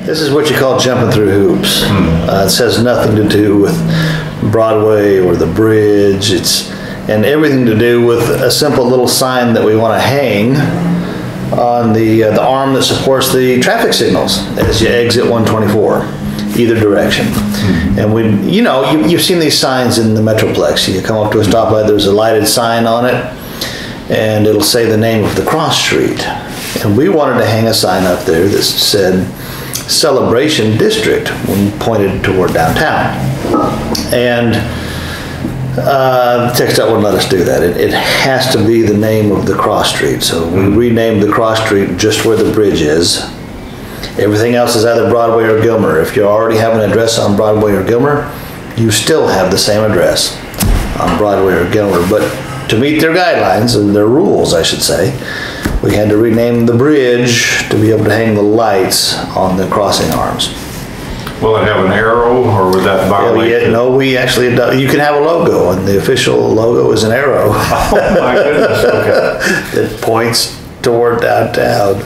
This is what you call jumping through hoops. It has nothing to do with Broadway or the bridge. And everything to do with a simple little sign that we want to hang on the arm that supports the traffic signals as you exit 124, either direction. And you've seen these signs in the Metroplex. You come up to a stoplight, there's a lighted sign on it, and it'll say the name of the cross street. And we wanted to hang a sign up there that said Celebration District when pointed toward downtown. And the TxDOT wouldn't let us do that. It has to be the name of the cross street. So we renamed the cross street just where the bridge is. Everything else is either Broadway or Gilmer. If you already have an address on Broadway or Gilmer, you still have the same address on Broadway or Gilmer. But to meet their guidelines and their rules, I should say, we had to rename the bridge to be able to hang the lights on the crossing arms. Will it have an arrow, or would that violate? No, we actually, you can have a logo, and the official logo is an arrow. Oh my goodness, okay. That points toward downtown.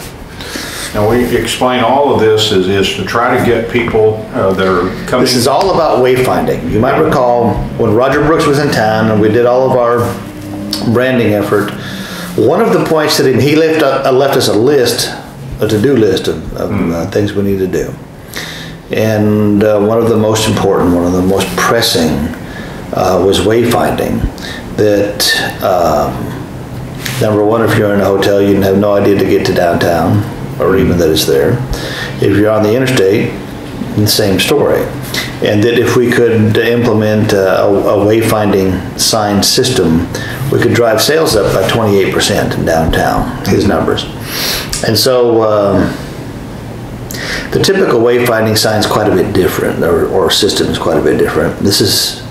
Now, we explain all of this is to try to get people that are coming. This is all about wayfinding. You might recall when Roger Brooks was in town and we did all of our branding effort, one of the points that he left us a list, a to-do list of things we need to do. And one of the most important, one of the most pressing was wayfinding. That number one, if you're in a hotel, you have no idea to get to downtown, or even that it's there. If you're on the interstate, the same story. And that if we could implement a wayfinding sign system, we could drive sales up by 28% in downtown, his numbers. And so the typical wayfinding sign is quite a bit different, or system is quite a bit different. This is,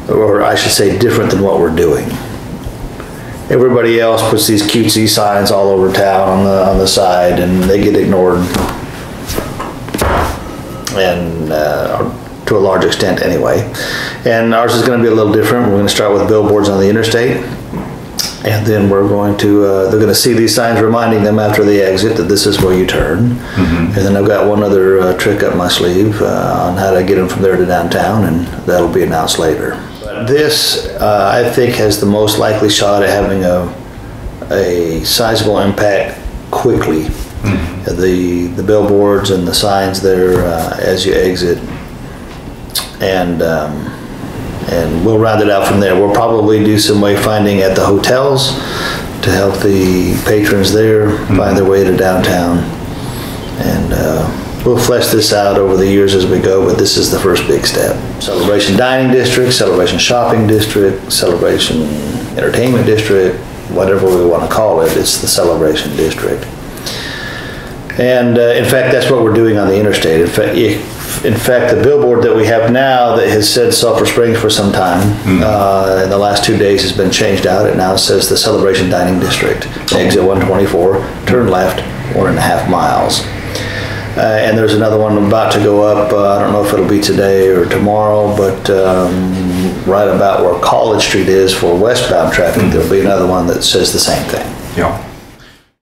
or I should say, different than what we're doing. Everybody else puts these cutesy signs all over town on the side, and they get ignored, and to a large extent anyway. And ours is going to be a little different. We're going to start with billboards on the interstate, and then we're going to they're going to see these signs reminding them after they exit that this is where you turn. And then I've got one other trick up my sleeve on how to get them from there to downtown, and that'll be announced later. But this I think has the most likely shot at having a sizable impact quickly. The billboards and the signs there as you exit, and we'll round it out from there. We'll probably do some wayfinding at the hotels to help the patrons there find their way to downtown, and we'll flesh this out over the years as we go, but this is the first big step. Celebration Dining District, Celebration Shopping District, Celebration Entertainment District, whatever we want to call it, it's the Celebration District. And in fact, that's what we're doing on the interstate. In fact, the billboard that we have now that has said Sulphur Springs for some time, in the last 2 days has been changed out. It now says the Celebration Dining District. Exit 124, turn left 1.5 miles. And there's another one about to go up. I don't know if it'll be today or tomorrow, but right about where College Street is for westbound traffic, there'll be another one that says the same thing. Yeah.